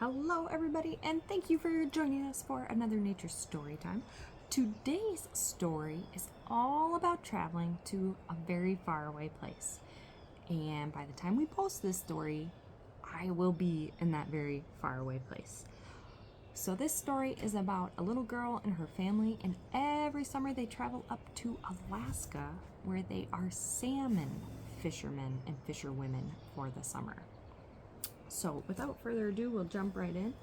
Hello everybody, and thank you for joining us for another nature story time. Today's story is all about traveling to a very faraway place. And by the time we post this story, I will be in that very faraway place. So this story is about a little girl and her family, and every summer they travel up to Alaska where they are salmon fishermen and fisherwomen for the summer. So without further ado, we'll jump right in.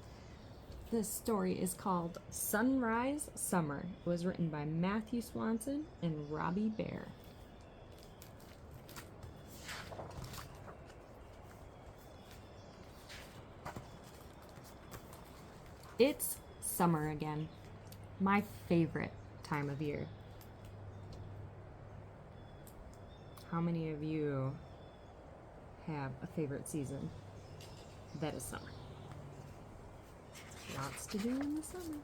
This story is called Sunrise Summer. It was written by Mathew Swanson and Robbie Bear. It's summer again, my favorite time of year. How many of you have a favorite season that is summer? Lots to do in the summer.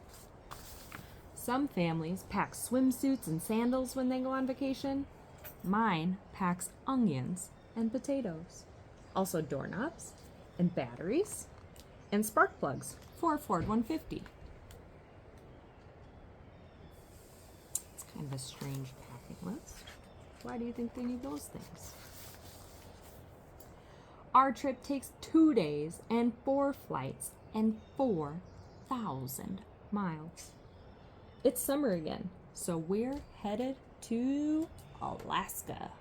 Some families pack swimsuits and sandals when they go on vacation. Mine packs onions and potatoes. Also doorknobs and batteries and spark plugs for a Ford 150. It's kind of a strange packing list. Why do you think they need those things? Our trip takes 2 days and 4 flights and 4,000 miles. It's summer again, so we're headed to Alaska.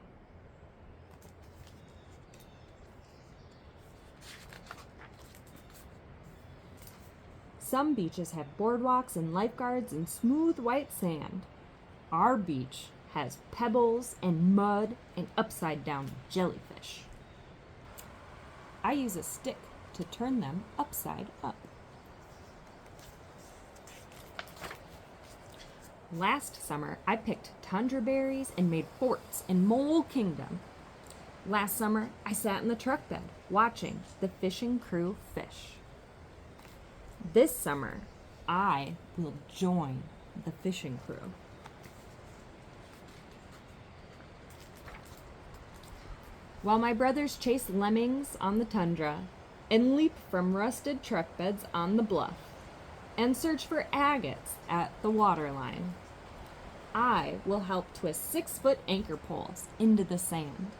Some beaches have boardwalks and lifeguards and smooth white sand. Our beach has pebbles and mud and upside down jellyfish. I use a stick to turn them upside up. Last summer, I picked tundra berries and made forts in Mole Kingdom. Last summer, I sat in the truck bed watching the fishing crew fish. This summer, I will join the fishing crew. While my brothers chase lemmings on the tundra and leap from rusted truck beds on the bluff and search for agates at the waterline, I will help twist 6-foot anchor poles into the sand.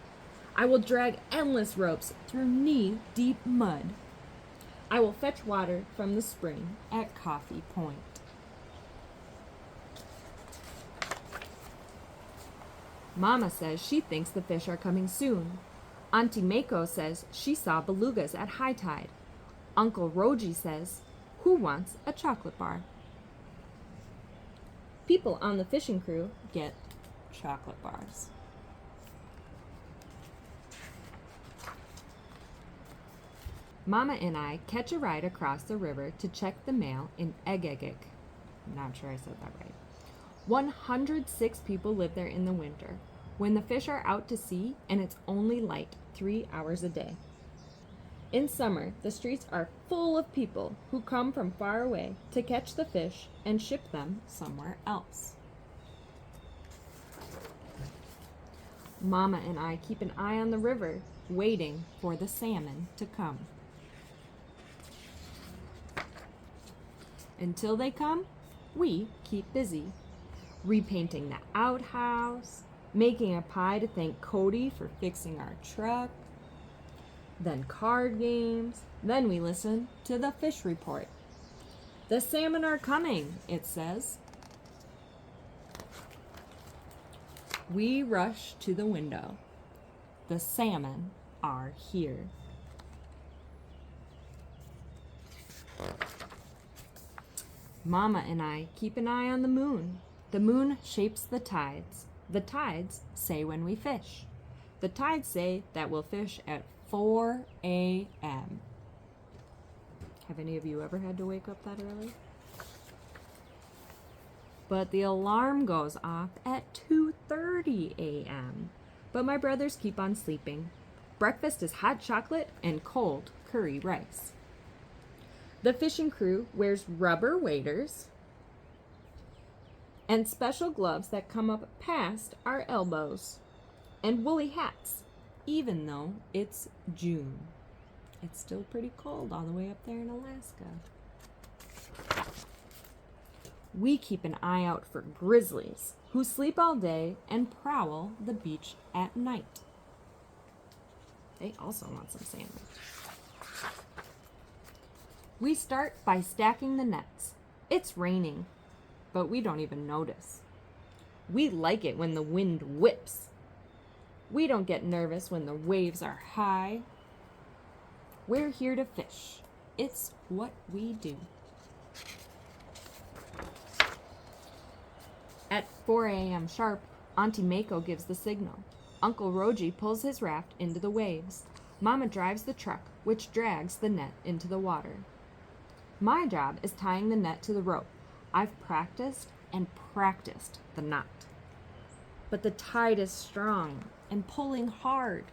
I will drag endless ropes through knee-deep mud. I will fetch water from the spring at Coffee Point. Mama says she thinks the fish are coming soon. Auntie Mako says she saw belugas at high tide. Uncle Roji says, who wants a chocolate bar? People on the fishing crew get chocolate bars. Mama and I catch a ride across the river to check the mail in Egegik. Not sure I said that right. 106 people live there in the winter, when the fish are out to sea and it's only light 3 hours a day. In summer, the streets are full of people who come from far away to catch the fish and ship them somewhere else. Mama and I keep an eye on the river, waiting for the salmon to come. Until they come, we keep busy, repainting the outhouse, making a pie to thank Cody for fixing our truck, then card games, then we listen to the fish report. The salmon are coming, it says. We rush to the window. The salmon are here. Mama and I keep an eye on the moon. The moon shapes the tides. The tides say when we fish. The tides say that we'll fish at 4 a.m. Have any of you ever had to wake up that early? But the alarm goes off at 2:30 a.m. But my brothers keep on sleeping. Breakfast is hot chocolate and cold curry rice. The fishing crew wears rubber waders and special gloves that come up past our elbows, and woolly hats, even though it's June. it's still pretty cold all the way up there in Alaska. We keep an eye out for grizzlies who sleep all day and prowl the beach at night. They also want some salmon. We start by stacking the nets. It's raining, but we don't even notice. We like it when the wind whips. We don't get nervous when the waves are high. We're here to fish. It's what we do. At 4 a.m. sharp, Auntie Mako gives the signal. Uncle Roji pulls his raft into the waves. Mama drives the truck, which drags the net into the water. My job is tying the net to the rope. I've practiced and practiced the knot. But the tide is strong and pulling hard.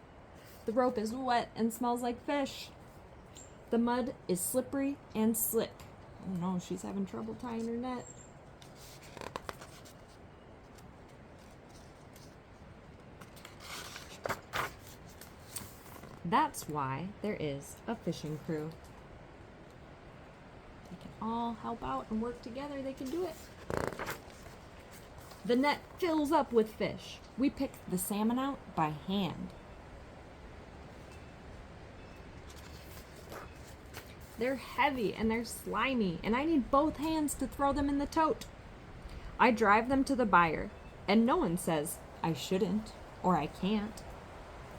The rope is wet and smells like fish. The mud is slippery and slick. Oh no, she's having trouble tying her net. That's why there is a fishing crew. They can all help out and work together. They can do it. The net fills up with fish. We pick the salmon out by hand. They're heavy and they're slimy, and I need both hands to throw them in the tote. I drive them to the buyer, and no one says I shouldn't or I can't.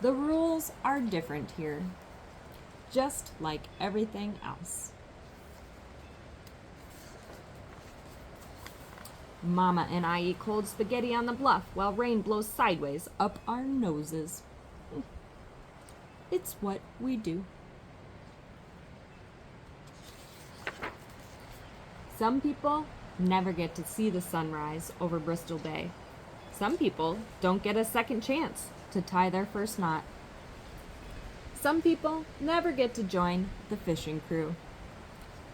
The rules are different here, just like everything else. Mama and I eat cold spaghetti on the bluff while rain blows sideways up our noses. It's what we do. Some people never get to see the sunrise over Bristol Bay. Some people don't get a second chance to tie their first knot. Some people never get to join the fishing crew.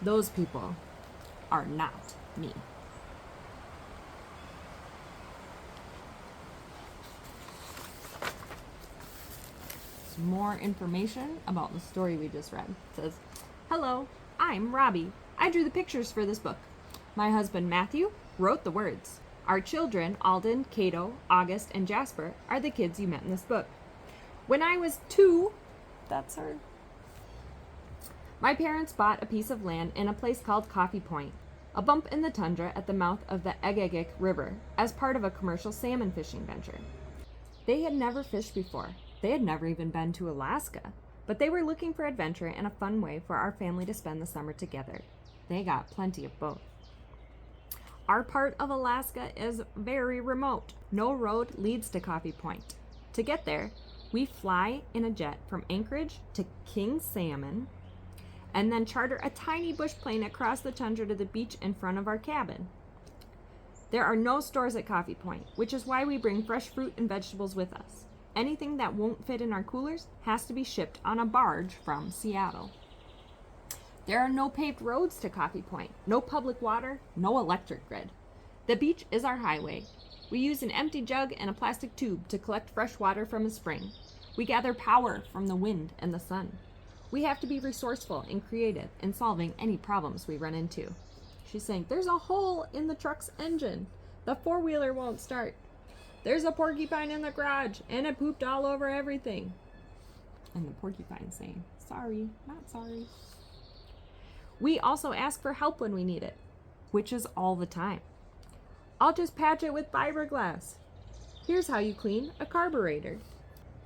Those people are not me. Some more information about the story we just read. It says, "Hello, I'm Robbie. I drew the pictures for this book. My husband Matthew wrote the words. Our children, Alden, Cato, August, and Jasper, are the kids you met in this book. When I was 2, that's her. My parents bought a piece of land in a place called Coffee Point, a bump in the tundra at the mouth of the Egegik River, as part of a commercial salmon fishing venture. They had never fished before. They had never even been to Alaska, but they were looking for adventure and a fun way for our family to spend the summer together. They got plenty of both. Our part of Alaska is very remote. No road leads to Coffee Point. To get there, we fly in a jet from Anchorage to King Salmon, and then charter a tiny bush plane across the tundra to the beach in front of our cabin. There are no stores at Coffee Point, which is why we bring fresh fruit and vegetables with us. Anything that won't fit in our coolers has to be shipped on a barge from Seattle. There are no paved roads to Coffee Point, no public water, no electric grid. The beach is our highway. We use an empty jug and a plastic tube to collect fresh water from a spring. We gather power from the wind and the sun. We have to be resourceful and creative in solving any problems we run into." She's saying, there's a hole in the truck's engine. The four-wheeler won't start. There's a porcupine in the garage, and it pooped all over everything. And the porcupine's saying, sorry, not sorry. We also ask for help when we need it, which is all the time. I'll just patch it with fiberglass. Here's how you clean a carburetor.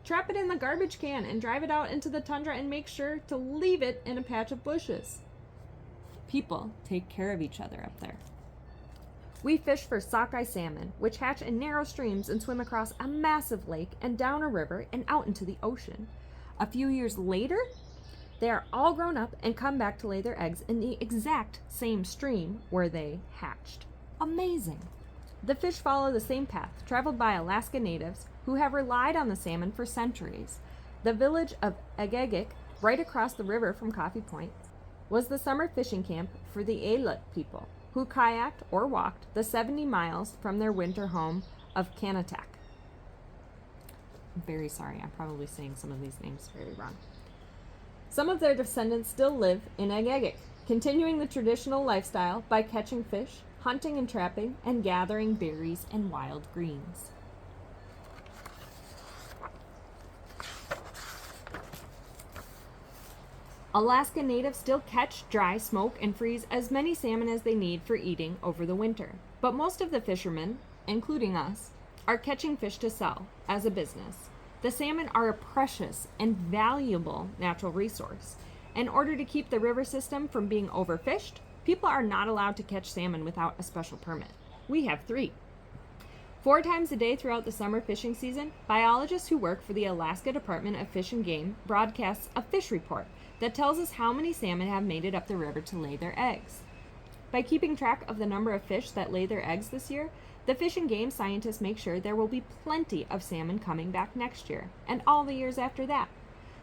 Trap it in the garbage can and drive it out into the tundra and make sure to leave it in a patch of bushes. People take care of each other up there. We fish for sockeye salmon, which hatch in narrow streams and swim across a massive lake and down a river and out into the ocean. A few years later, they are all grown up and come back to lay their eggs in the exact same stream where they hatched. Amazing. The fish follow the same path traveled by Alaska natives who have relied on the salmon for centuries. The village of Egegik, right across the river from Coffee Point, was the summer fishing camp for the Aleut people, who kayaked or walked the 70 miles from their winter home of Kanatak. I'm very sorry, I'm probably saying some of these names very wrong. Some of their descendants still live in Agagik, continuing the traditional lifestyle by catching fish, hunting and trapping, and gathering berries and wild greens. Alaska natives still catch, dry, smoke, and freeze as many salmon as they need for eating over the winter. But most of the fishermen, including us, are catching fish to sell as a business. The salmon are a precious and valuable natural resource. In order to keep the river system from being overfished, people are not allowed to catch salmon without a special permit. We have 3. 4 times a day throughout the summer fishing season, biologists who work for the Alaska Department of Fish and Game broadcasts a fish report that tells us how many salmon have made it up the river to lay their eggs. By keeping track of the number of fish that lay their eggs this year, the Fish and Game scientists make sure there will be plenty of salmon coming back next year, and all the years after that.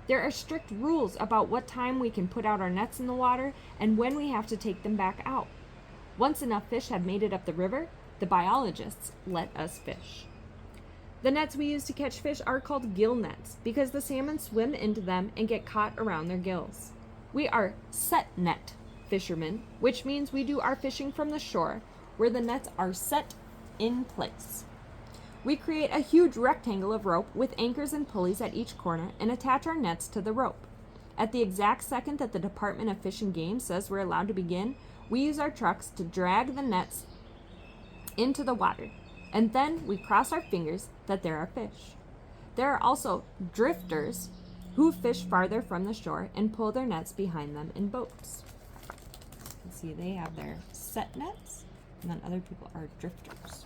There are strict rules about what time we can put out our nets in the water and when we have to take them back out. Once enough fish have made it up the river, the biologists let us fish. The nets we use to catch fish are called gill nets because the salmon swim into them and get caught around their gills. We are set net fishermen, which means we do our fishing from the shore where the nets are set in place. We create a huge rectangle of rope with anchors and pulleys at each corner and attach our nets to the rope. At the exact second that the Department of Fish and Game says we're allowed to begin, we use our trucks to drag the nets into the water, and then we cross our fingers that there are fish. There are also drifters who fish farther from the shore and pull their nets behind them in boats. You can see they have their set nets, and then other people are drifters.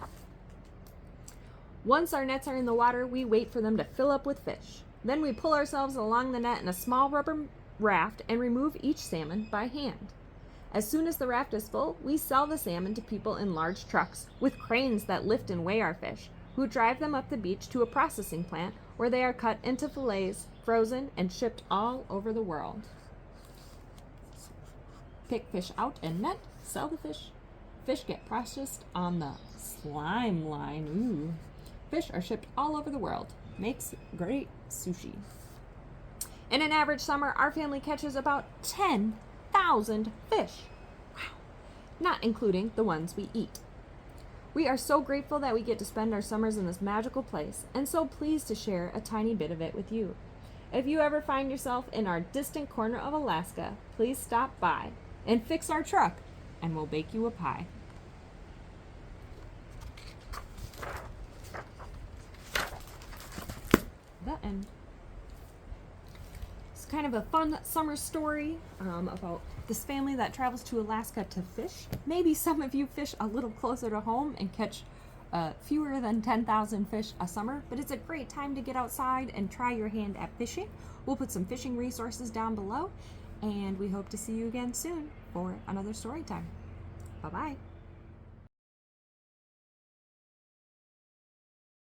Once our nets are in the water, we wait for them to fill up with fish. Then we pull ourselves along the net in a small rubber raft and remove each salmon by hand. As soon as the raft is full, we sell the salmon to people in large trucks with cranes that lift and weigh our fish, who drive them up the beach to a processing plant where they are cut into fillets, frozen, and shipped all over the world. Pick fish out and net, sell the fish. Fish get processed on the slime line. Ooh. Fish are shipped all over the world. Makes great sushi. In an average summer, our family catches about 10,000 fish. Wow. Not including the ones we eat. We are so grateful that we get to spend our summers in this magical place, and so pleased to share a tiny bit of it with you. If you ever find yourself in our distant corner of Alaska, please stop by and fix our truck, and we'll bake you a pie. The end. It's kind of a fun summer story about this family that travels to Alaska to fish. Maybe some of you fish a little closer to home and catch fewer than 10,000 fish a summer, but it's a great time to get outside and try your hand at fishing. We'll put some fishing resources down below, and we hope to see you again soon for another story time. Bye-bye.